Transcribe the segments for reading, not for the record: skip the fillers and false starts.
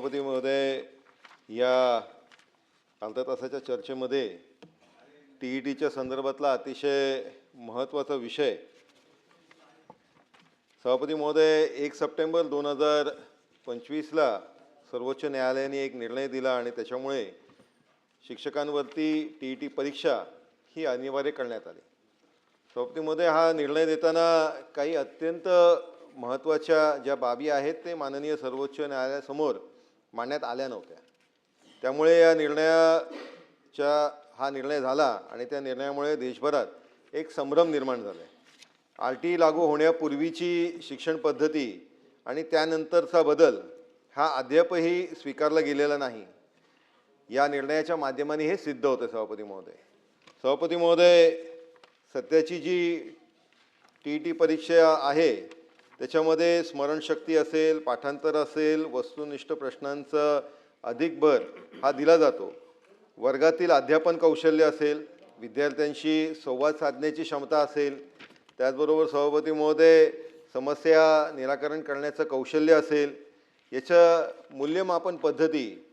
सभापती महोदय, या अर्ध्या तासाच्या चर्चेमध्ये टीईटीच्या संदर्भातला अतिशय महत्त्वाचा विषय सभापती महोदय 1 सप्टेंबर 2025ला सर्वोच्च न्यायालयाने एक निर्णय दिला आणि त्याच्यामुळे शिक्षकांवरती टीईटी परीक्षा ही अनिवार्य करण्यात आली। सभापती महोदय, हा निर्णय देताना काही अत्यंत महत्त्वाच्या ज्या बाबी आहेत ते माननीय सर्वोच्च न्यायालयासमोर मांडण्यात आल्या नव्हत्या। त्यामुळे या हा निर्णय झाला आणि त्या निर्णयामुळे देशभरात एक संभ्रम निर्माण झाला। आरटी लागू होण्यापूर्वीची शिक्षण पद्धती आणि त्यानंतरचा बदल हा अद्यापही स्वीकारला गेलेला नाही। या निर्णयाच्या माध्यमाने हे सिद्ध होते। सभापती महोदय, सध्याची जी टीईटी परीक्षा आहे त्याच्यामध्ये स्मरणशक्ती असेल, पाठांतर असेल, वस्तुनिष्ठ प्रश्नांचा अधिक भर हा दिला जातो। वर्गातील अध्यापन कौशल्य असेल, विद्यार्थ्यांशी संवाद साधण्याची क्षमता असेल, त्याचबरोबर सभापती महोदय समस्या निराकरण करण्याचं कौशल्य असेल, याच्या मूल्यमापन पद्धती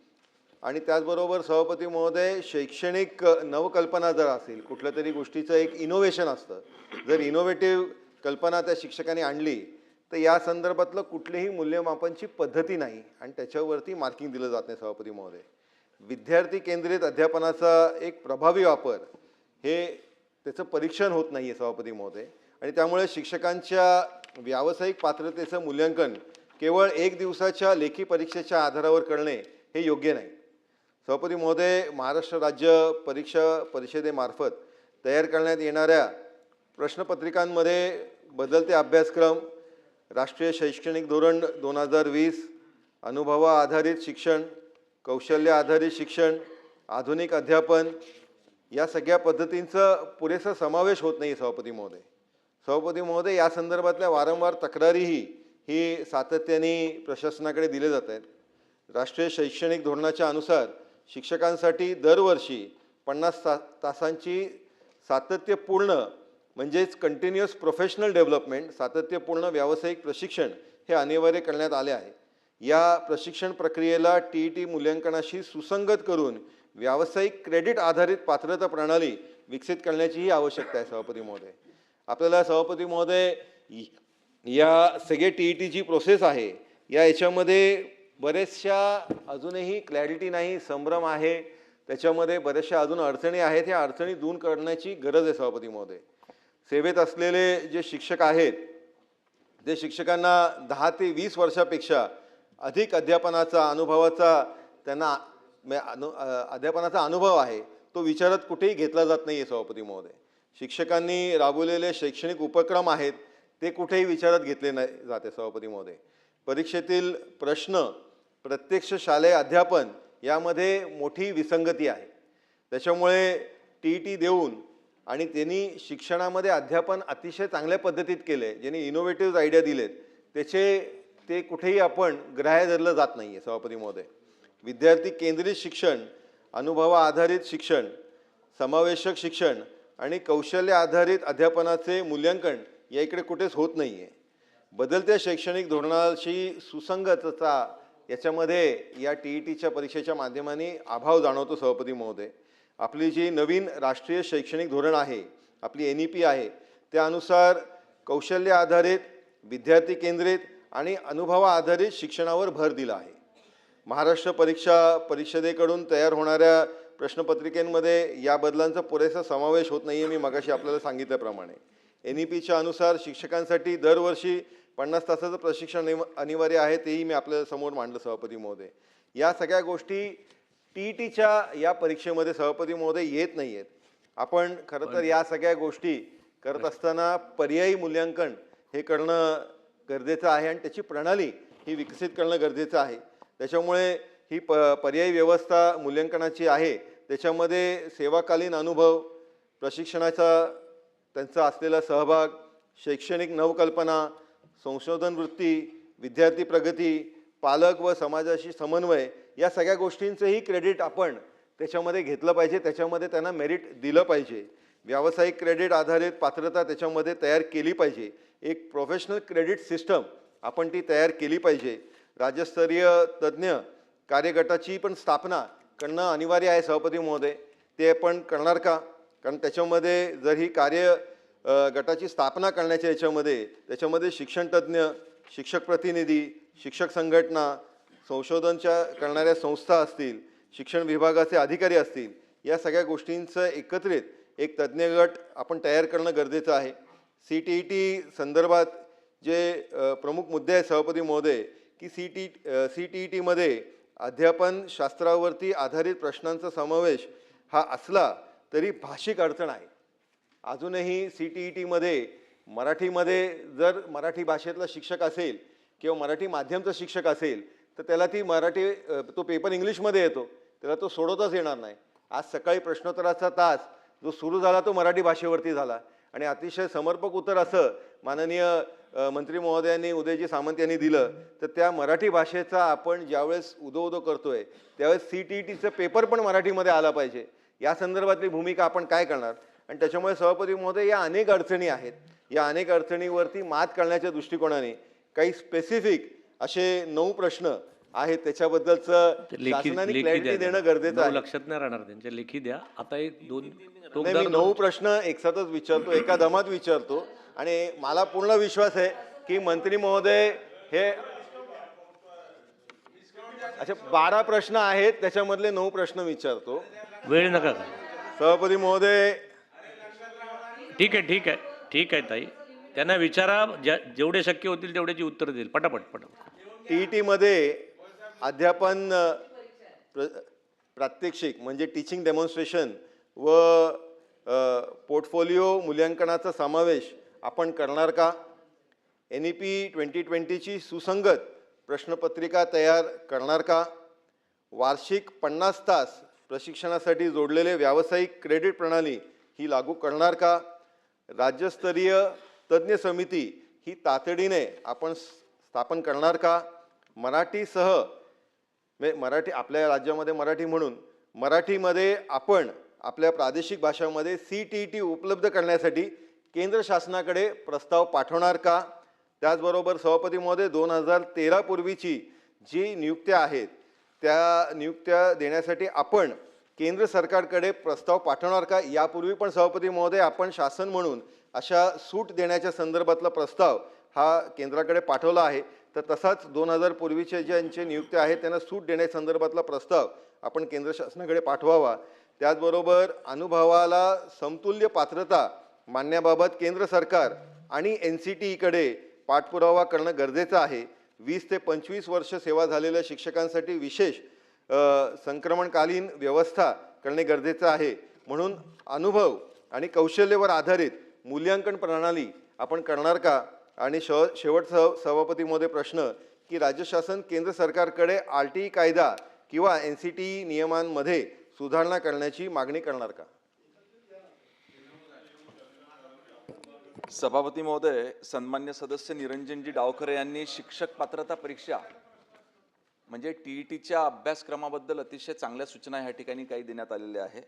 आणि त्याचबरोबर सभापती महोदय शैक्षणिक नवकल्पना जर असेल, कुठल्या तरी गोष्टीचं एक इनोव्हेशन असतं, जर इनोव्हेटिव्ह कल्पना त्या शिक्षकांनी आणली तर या संदर्भातलं कुठलीही मूल्यमापनची पद्धती नाही आणि त्याच्यावरती मार्किंग दिलं जात नाही। सभापती महोदय, विद्यार्थी केंद्रित अध्यापनाचा एक प्रभावी वापर हे त्याचं परीक्षण होत नाही आहे सभापती महोदय, आणि त्यामुळे शिक्षकांच्या व्यावसायिक पात्रतेचं मूल्यांकन केवळ 1 दिवसाच्या लेखी परीक्षेच्या आधारावर करणे हे योग्य नाही। सभापती महोदय, महाराष्ट्र राज्य परीक्षा परिषदेमार्फत तयार करण्यात येणाऱ्या प्रश्नपत्रिकांमध्ये बदलते अभ्यासक्रम, राष्ट्रीय शैक्षणिक धोरण 2020, अनुभव आधारित शिक्षण, कौशल्य आधारित शिक्षण, आधुनिक अध्यापन या सगळ्या पद्धतींचा पुरेसा समावेश होत नाही। सभापती महोदय, या संदर्भातल्या वारंवार तक्रारीही ही सातत्याने प्रशासनाकडे दिले जात आहेत। राष्ट्रीय शैक्षणिक धोरणाच्या अनुसार शिक्षकांसाठी दरवर्षी 50 तासांची सातत्यपूर्ण म्हणजेच कंटिन्युअस प्रोफेशनल डेव्हलपमेंट, सातत्यपूर्ण व्यावसायिक प्रशिक्षण हे अनिवार्य करण्यात आले आहे। या प्रशिक्षण प्रक्रियेला टीईटी मूल्यांकनाशी सुसंगत करून व्यावसायिक क्रेडिट आधारित पात्रता प्रणाली विकसित करण्याचीही आवश्यकता आहे। सभापती महोदय, आपल्याला सभापती महोदय या सगळे टीईटीची प्रोसेस आहे याच्यामध्ये बरेचशा अजूनही क्लॅरिटी नाही, संभ्रम आहे, त्याच्यामध्ये बरेचशा अजून अडचणी आहेत। ह्या अडचणी दूर करण्याची गरज आहे। सभापती महोदय, सेवेत असलेले जे शिक्षक आहेत ते शिक्षकांना 10 ते 20 वर्षापेक्षा अधिक अध्यापनाचा अनुभव आहे, तो विचारात कुठेही घेतला जात नाही आहे। सभापती महोदय, शिक्षकांनी राबवलेले शैक्षणिक उपक्रम आहेत ते कुठेही विचारात घेतले नाही जाते। सभापती महोदय, परीक्षेतील प्रश्न, प्रत्यक्ष शालेय अध्यापन यामध्ये मोठी विसंगती आहे। त्याच्यामुळे टीईटी देऊन आणि त्यांनी शिक्षणामध्ये अध्यापन अतिशय चांगल्या पद्धतीत केले, ज्यांनी इनोव्हेटिव्ह आयडिया दिलेत ते कुठेही आपण ग्राह्य धरलं जात नाही आहे। सभापती महोदय, विद्यार्थी केंद्रित शिक्षण, अनुभव आधारित शिक्षण, समावेशक शिक्षण आणि कौशल्य आधारित अध्यापनाचे मूल्यांकन या इकडे कुठेच होत नाही आहे। बदलत्या शैक्षणिक धोरणाशी सुसंगतता याच्यामध्ये या टीईटीच्या परीक्षेच्या माध्यमाने अभाव जाणवतो। सभापती महोदय, आपली जी नवीन राष्ट्रीय शैक्षणिक धोरण आहे, आपली NEP आहे, त्यानुसार कौशल्य आधारित, विद्यार्थी केंद्रित आणि अनुभव आधारित शिक्षणावर भर दिला आहे। महाराष्ट्र परीक्षा परिषदेकडून तयार होणाऱ्या प्रश्नपत्रिकेमध्ये या बदलांचा पुरेसा समावेश होत नाही आहे। मी मगाशी आपल्याला सांगितल्याप्रमाणे NEPच्या अनुसार शिक्षकांसाठी दरवर्षी 50 तासाचं प्रशिक्षण अनिवार्य आहे, तेही मी आपल्या समोर मांडलं। सभापती महोदय, या सगळ्या गोष्टी टीईटीच्या या परीक्षेमध्ये सभापती महोदय येत नाही आहेत। आपण खरं तर या सगळ्या गोष्टी करत असताना पर्यायी मूल्यांकन हे करणं गरजेचं आहे आणि त्याची प्रणाली ही विकसित करणं गरजेचं आहे। त्याच्यामुळे ही पर्यायी व्यवस्था मूल्यांकनाची आहे, त्याच्यामध्ये सेवाकालीन अनुभव, प्रशिक्षणाचा त्यांचा असलेला सहभाग, शैक्षणिक नवकल्पना, संशोधन वृत्ती, विद्यार्थी प्रगती, पालक व समाजाशी समन्वय या सगळ्या गोष्टींचंही क्रेडिट आपण त्याच्यामध्ये घेतलं पाहिजे, त्याच्यामध्ये त्यांना मेरिट दिलं पाहिजे। व्यावसायिक क्रेडिट आधारित पात्रता त्याच्यामध्ये तयार केली पाहिजे। एक प्रोफेशनल क्रेडिट सिस्टम आपण ती तयार केली पाहिजे। राज्यस्तरीय तज्ञ कार्यगटाची पण स्थापना करणं अनिवार्य आहे सभापती महोदय. ते आपण करणार का? कारण त्याच्यामध्ये जर ही गटाची स्थापना करण्याच्या त्याच्यामध्ये शिक्षणतज्ज्ञ, शिक्षक प्रतिनिधी, शिक्षक संघटना, संशोधनच्या करणाऱ्या संस्था असतील, शिक्षण विभागाचे अधिकारी असतील, या सगळ्या गोष्टींचं एकत्रित एक तज्ज्ञ गट आपण तयार करणं गरजेचं आहे. CTET संदर्भात जे प्रमुख मुद्दे आहेत सभापती महोदय, की CTET अध्यापन शास्त्रावरती आधारित प्रश्नांचा समावेश हा असला तरी भाषिक अडचण आहे. अजूनही CTET मराठीमध्ये जर मराठी भाषेतला शिक्षक असेल किंवा मराठी माध्यमचा शिक्षक असेल तर त्याला तो पेपर इंग्लिशमध्ये येतो, त्याला तो सोडवताच येणार नाही. आज सकाळी प्रश्नोत्तराचा तास जो सुरू झाला तो मराठी भाषेवरती झाला आणि अतिशय समर्पक उत्तर असं माननीय मंत्री महोदयांनी, उदयजी सामंत यांनी दिलं. तर त्या मराठी भाषेचा आपण ज्यावेळेस उदो करतोय त्यावेळेस CTETचा पेपर पण मराठीमध्ये आला पाहिजे. या संदर्भातली भूमिका आपण काय करणार? आणि त्याच्यामुळे सभापती महोदय, या अनेक अडचणी आहेत. या अनेक अडचणीवरती मात करण्याच्या दृष्टिकोनाने काही स्पेसिफिक असे 9 प्रश्न आहेत, त्याच्याबद्दलचं शासनाने क्लॅरिटी देणं गरजेचं आहे. लक्षात नाही राहणार त्यांच्या, लेखी द्या. आता एक दोन मी 9 प्रश्न एकसाथच विचारतो, एका दमात विचारतो आणि मला पूर्ण विश्वास आहे की मंत्री महोदय हे 12 प्रश्न आहेत, त्याच्यामधले 9 प्रश्न विचारतो. वेळ नका का? सभापती महोदय, ठीक आहे ताई, त्यांना विचारा, जेवढे शक्य होतील तेवढ्याची उत्तर देईल. पटापट. TET अध्यापन प्रात्यक्षिक म्हणजे टीचिंग डेमॉन्स्ट्रेशन व पोर्टफोलिओ मूल्यांकनाचा समावेश आपण करणार का? NEP 2020ची सुसंगत प्रश्नपत्रिका तयार करणार का? वार्षिक 50 तास प्रशिक्षणासाठी जोडलेले व्यावसायिक क्रेडिट प्रणाली ही लागू करणार का? राज्यस्तरीय तज्ज्ञ समिती ही तातडीने आपण स्थापन करणार का? मराठी आपल्या राज्यामध्ये मराठी म्हणून मराठीमध्ये आपण आपल्या प्रादेशिक भाषांमध्ये CTET उपलब्ध करण्यासाठी केंद्र शासनाकडे प्रस्ताव पाठवणार का? त्याचबरोबर सभापती महोदय, 2013 पूर्वीची जी नियुक्त्या आहेत त्या नियुक्त्या देण्यासाठी आपण केंद्र सरकारकडे प्रस्ताव पाठवणार का? यापूर्वी पण सभापती महोदय आपण शासन म्हणून अशा सूट देण्याच्या संदर्भातला प्रस्ताव हा केंद्राकडे पाठवला आहे. तर तसाच 2000 पूर्वीचे ज्यांचे नियुक्त्या आहेत त्यांना सूट देण्यासंदर्भातला प्रस्ताव आपण केंद्र शासनाकडे पाठवावा. त्याचबरोबर अनुभवाला समतुल्य पात्रता मानण्याबाबत केंद्र सरकार आणि NCTEकडे पाठपुरावा करणं गरजेचं आहे. 20 ते 25 वर्ष सेवा झालेल्या शिक्षकांसाठी विशेष संक्रमणकालीन व्यवस्था करणे गरजेचं आहे. म्हणून अनुभव आणि कौशल्यावर आधारित मूल्यांकन प्रणाली आपण करणार का? आणि शेवटचा सभापती महोदय प्रश्न, की राज्य शासन केंद्र सरकारकडे RTE कायदा किंवा NCTE नियमांमध्ये सुधारणा करण्याची मागणी करणार का? सभापती महोदय, सन्मान्य सदस्य निरंजनजी डावखरे यांनी शिक्षक पात्रता परीक्षा म्हणजे TETच्या अभ्यासक्रमाबद्दल अतिशय चांगल्या सूचना ह्या ठिकाणी काही देण्यात आलेल्या आहे.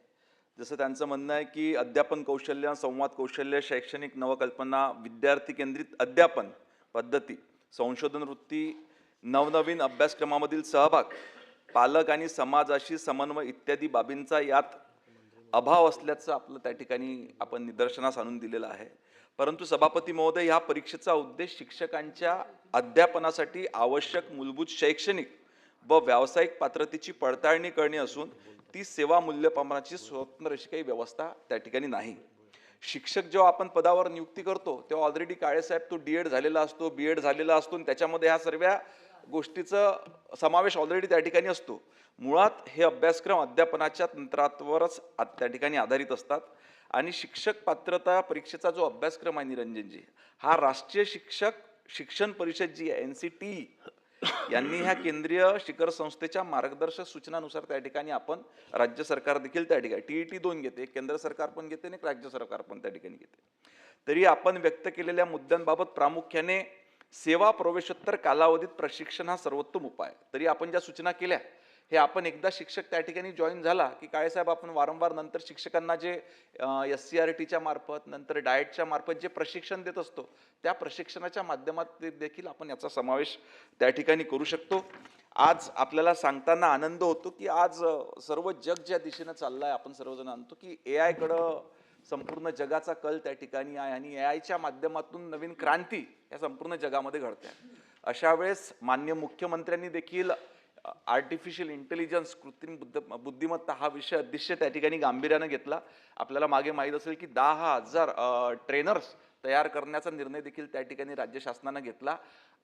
जसं त्यांचं म्हणणं आहे की अध्यापन कौशल्य, संवाद कौशल्य, शैक्षणिक नवकल्पना, विद्यार्थी केंद्रित अध्यापन पद्धती, संशोधन वृत्ती, नवनवीन अभ्यासक्रमामधील सहभाग, पालक आणि समाजाशी समन्वय इत्यादी बाबींचा यात अभाव असल्याचं आपलं त्या ठिकाणी आपण निदर्शनास आणून दिलेलं आहे. परंतु सभापती महोदय, ह्या परीक्षेचा उद्देश शिक्षकांच्या अध्यापनासाठी आवश्यक मूलभूत शैक्षणिक व व्यावसायिक पात्रतेची पडताळणी करणे असून ती सेवा मूल्यप्रमाणाची स्वतंत्र अशी काही व्यवस्था त्या ठिकाणी नाही. शिक्षक जेव्हा आपण पदावर नियुक्ती करतो तेव्हा ऑलरेडी काळेसाहेब तो D.Ed झालेला असतो, B.Ed झालेला असतो आणि त्याच्यामध्ये ह्या सर्व गोष्टीचा समावेश ऑलरेडी त्या ठिकाणी असतो. मुळात हे अभ्यासक्रम अध्यापनाच्या तंत्रावरच त्या ठिकाणी आधारित असतात आणि शिक्षक पात्रता परीक्षेचा जो अभ्यासक्रम आहे निरंजनजी, हा राष्ट्रीय शिक्षक शिक्षण परिषद जी आहे NCTE यांनी ह्या केंद्रीय शिखर संस्थेच्या मार्गदर्शक सूचनानुसार त्या ठिकाणी आपण राज्य सरकार देखील त्या ठिकाणी TET 2 घेते, केंद्र सरकार पण घेते आणि राज्य सरकार पण त्या ठिकाणी घेते. तरी आपण व्यक्त केलेल्या मुद्द्यांबाबत प्रामुख्याने सेवा प्रवेशोत्तर कालावधीत प्रशिक्षण हा सर्वोत्तम उपाय. तरी आपण ज्या सूचना केल्या हे आपण एकदा शिक्षक त्या ठिकाणी जॉईन झाला की काळेसाहेब आपण वारंवार नंतर शिक्षकांना जे SCRTच्या मार्फत नंतर डाएटच्या मार्फत जे प्रशिक्षण देत असतो त्या प्रशिक्षणाच्या माध्यमात देखील आपण याचा समावेश त्या ठिकाणी करू शकतो. आज आपल्याला सांगताना आनंद होतो की आज सर्व जग ज्या दिशेनं चाललंय आपण सर्वजण आणतो की AI कडं संपूर्ण जगाचा कल त्या ठिकाणी आहे आणि AIच्या माध्यमातून नवीन क्रांती या संपूर्ण जगामध्ये घडते. अशा वेळेस माननीय मुख्यमंत्र्यांनी देखील आर्टिफिशियल इंटेलिजन्स कृत्रिम बुद्धिमत्ता हा विषय अतिशय त्या ठिकाणी गांभीर्यानं घेतला. आपल्याला मागे माहीत असेल की 10,000 ट्रेनर्स तयार करण्याचा निर्णय देखील त्या ठिकाणी राज्य शासनानं घेतला.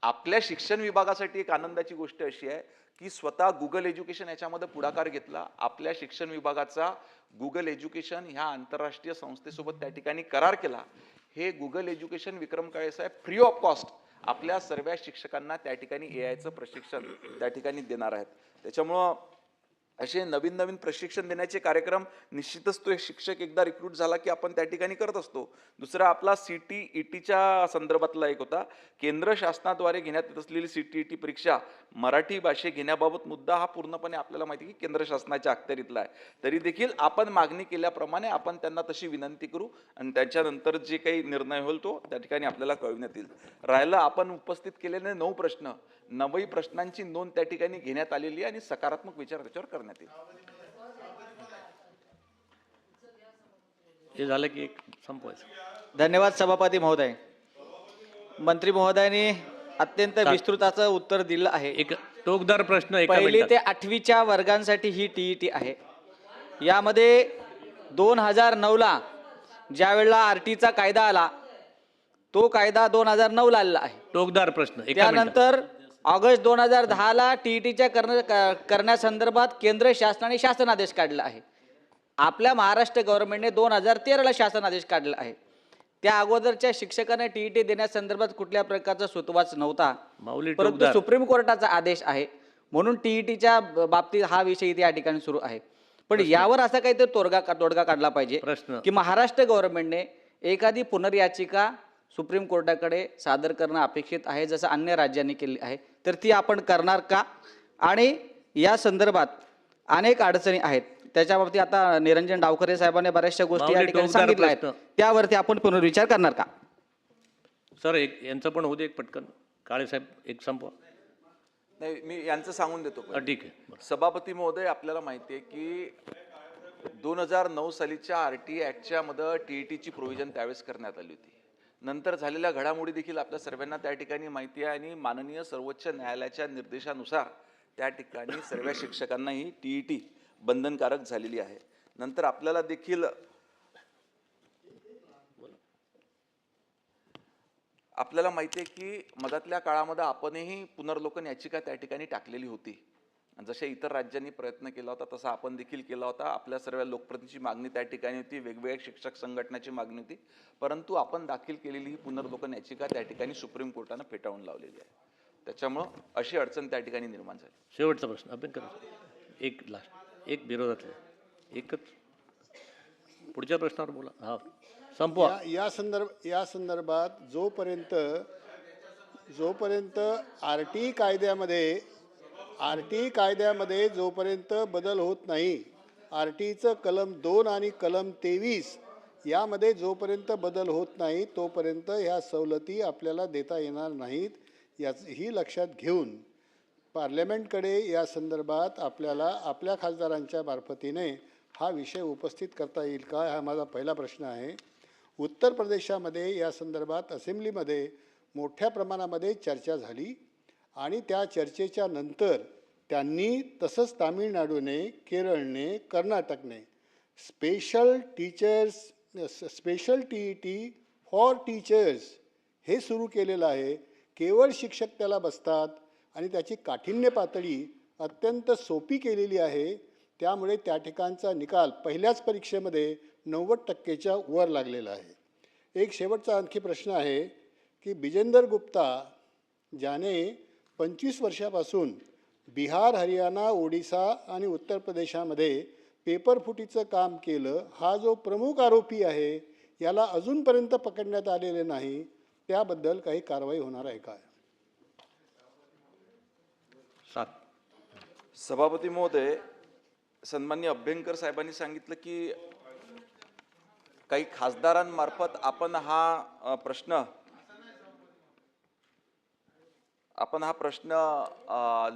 आपल्या शिक्षण विभागासाठी एक आनंदाची गोष्ट अशी आहे की स्वतः गुगल एज्युकेशन याच्यामध्ये पुढाकार घेतला. आपल्या शिक्षण विभागाचा गुगल एज्युकेशन ह्या आंतरराष्ट्रीय संस्थेसोबत त्या ठिकाणी करार केला. हे गुगल एज्युकेशन विक्रम काळेसाहेब फ्री ऑफ कॉस्ट आपल्या सर्व शिक्षकांना त्या ठिकाणी AIचं प्रशिक्षण त्या ठिकाणी देणार आहेत. त्याच्यामुळं असे नवीन नवीन प्रशिक्षण देण्याचे कार्यक्रम निश्चितच तो एक शिक्षक एकदा रिक्रूट झाला की आपण त्या ठिकाणी करत असतो. दुसरा आपला CTETच्या संदर्भातला एक होता. केंद्र शासनाद्वारे घेण्यात येत असलेली CTET परीक्षा मराठी भाषे घेण्याबाबत मुद्दा हा पूर्णपणे आपल्याला माहिती आहे की केंद्र शासनाच्या अखत्यारीतला आहे. तरी देखील आपण मागणी केल्याप्रमाणे आपण त्यांना तशी विनंती करू आणि त्याच्यानंतर जे काही निर्णय होईल तो त्या ठिकाणी आपल्याला कळविण्यात येईल. राहिलं आपण उपस्थित केलेले 9 प्रश्न, 9 प्रश्नांची नोंद त्या ठिकाणी घेण्यात आलेली आहे आणि सकारात्मक विचार त्याच्यावर करण्यात येईल. हे झालं की एक संपवायचं. धन्यवाद सभापती महोदय. मंत्री महोदयांनी अत्यंत विस्तृताचं उत्तर दिलं आहे. एक टोकदार प्रश्न एका पहिली मिनिटात. ते 8वीच्या वर्गांसाठी ही TET आहे. यामध्ये 2009ला ज्या वेळेला RTचा कायदा आला तो कायदा 2009ला आलेला आहे. टोकदार प्रश्न एका मिनिटात. त्यानंतर ऑगस्ट 2010ला TETच्या करण्यासंदर्भात केंद्र शासनाने शासनादेश काढला आहे. आपल्या महाराष्ट्र गव्हर्नमेंटने 2013ला शासनादेश काढला आहे. त्या अगोदरच्या शिक्षकांना TET देण्यासंदर्भात कुठल्या प्रकारचा सुतवाच नव्हता. माऊली परंतु टोकदार. सुप्रीम कोर्टाचा आदेश आहे म्हणून TETच्या बाबतीत हा विषय इथे या ठिकाणी सुरू आहे. पण यावर असा काहीतरी तोडगा काढला पाहिजे प्रश्न. की महाराष्ट्र गव्हर्नमेंटने एखादी पुनर्याचिका सुप्रीम कोर्टाकडे सादर करणं अपेक्षित आहे जसं अन्य राज्यांनी केली आहे. तर ती आपण करणार का? आणि या संदर्भात अनेक अडचणी आहेत त्याच्या बाबतीत आता निरंजन डावखरे साहेबांनी बऱ्याचशा गोष्टी या माऊली ठिकाणी टोकदार सांगितल्या आहेत. प्रश्न. त्यावरती आपण पुनर्विचार करणार का? सर एक यांचं पण होऊ दे एक पटकन. काळेसाहेब एक संपवा. नाही, मी यांचं सांगून देतो. ठीक आहे बरं. सभापती महोदय, आपल्याला माहिती आहे की 2009 सालीच्या RT ॲक्टच्या मध्ये TETची प्रोव्हिजन त्यावेळेस करण्यात आली होती. नंतर झालेल्या घडामोडी देखील आपल्या सर्वांना त्या ठिकाणी माहिती आहे आणि माननीय सर्वोच्च न्यायालयाच्या निर्देशानुसार त्या ठिकाणी सर्व शिक्षकांना ही TET बंधनकारक झालेली आहे. नंतर आपल्याला देखील माहिती आहे की मधातल्या काळामध्ये आपणही पुनर्लोकन याचिका त्या ठिकाणी टाकलेली होती. जशा इतर राज्यांनी प्रयत्न केला होता तसा आपण देखील केला होता. आपल्या सर्व लोकप्रतिनिधीची मागणी त्या ठिकाणी होती, वेगवेगळ्या शिक्षक संघटनाची मागणी होती. परंतु आपण दाखल केलेली ही पुनर्लोकन याचिका त्या ठिकाणी सुप्रीम कोर्टानं फेटाळून लावलेली आहे. त्याच्यामुळं अशी अडचण त्या ठिकाणी निर्माण झाली. शेवटचा प्रश्न आपण करू. एक लास्ट एक विरोधातला एकच. पुढच्या प्रश्नावर बोला. हा संपवा. या संदर्भात जोपर्यंत RT कायद्यामध्ये जोपर्यंत बदल होत नाही, RTचं कलम 2 आणि कलम 23 यामध्ये जोपर्यंत बदल होत नाही तोपर्यंत ह्या सवलती आपल्याला देता येणार नाहीत. ही लक्षात घेऊन पार्लमेंटकडे या संदर्भात आपल्याला आपल्या खासदारांच्या मार्फतीने हा विषय उपस्थित करता येईल का, हा माझा पहिला प्रश्न आहे. उत्तर प्रदेशामध्ये या संदर्भात असेंब्लीमध्ये मोठ्या प्रमाणामध्ये चर्चा झाली आणि त्या चर्चेच्या नंतर त्यांनी तसंच तामिळनाडूने, केरळने, कर्नाटकने स्पेशल TET फॉर टीचर्स हे सुरू केलेलं आहे. केवळ शिक्षक त्याला बसतात आणि त्याची काठिण्य पातळी अत्यंत सोपी केलेली आहे. त्यामुळे त्या ठिकाणचा निकाल पहिल्याच परीक्षेमध्ये 90%च्या वर लागलेला आहे. एक शेवटचा आणखी प्रश्न आहे की बिजेंदर गुप्ता ज्याने 25 वर्षापासून बिहार, हरियाणा, ओडिसा आणि उत्तर प्रदेशामध्ये पेपर फुटीचं काम केलं, हा जो प्रमुख आरोपी आहे याला अजूनपर्यंत पकडण्यात आलेले नाही. त्याबद्दल काही कारवाई होणार आहे का? सभापती महोदय, सन्माननीय अभ्यंकर साहेबांनी सांगितलं की काही खासदारांमार्फत आपण हा प्रश्न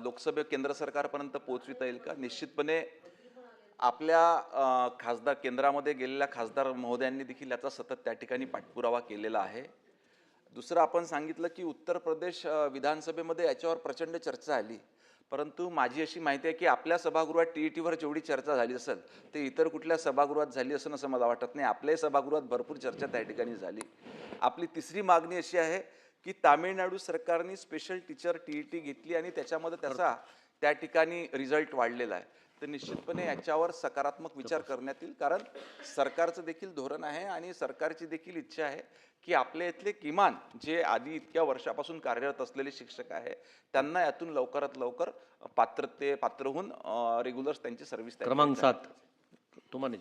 लोकसभे केंद्र सरकारपर्यंत पोहोचविता येईल का? निश्चितपणे आपल्या खासदार केंद्रामध्ये गेलेल्या खासदार महोदयांनी देखील याचा सतत त्या ठिकाणी पाठपुरावा केलेला आहे. दुसरं आपण सांगितलं की उत्तर प्रदेश विधानसभेमध्ये याच्यावर प्रचंड चर्चा झाली, परंतु माझी अशी माहिती आहे की आपल्या सभागृहात TETवर जेवढी चर्चा झाली असेल ते इतर कुठल्या सभागृहात झाली असेल असं मला वाटत नाही. आपल्याही सभागृहात भरपूर चर्चा त्या ठिकाणी झाली. आपली तिसरी मागणी अशी आहे की तामिळनाडू सरकारने स्पेशल टीचर TET घेतली आणि त्याच्यामध्ये त्याचा त्या ठिकाणी रिझल्ट वाढलेला आहे. तर निश्चितपणे याच्यावर सकारात्मक विचार करण्यात येईल, कारण सरकारचं देखील धोरण आहे आणि सरकारची देखील इच्छा आहे की आपल्या इथले किमान जे आधी इतक्या वर्षापासून कार्यरत असलेले शिक्षक आहे त्यांना यातून लवकरात लवकर पात्र होऊन रेग्युलर त्यांची सर्व्हिस क्रमांक 7 तुम्हाला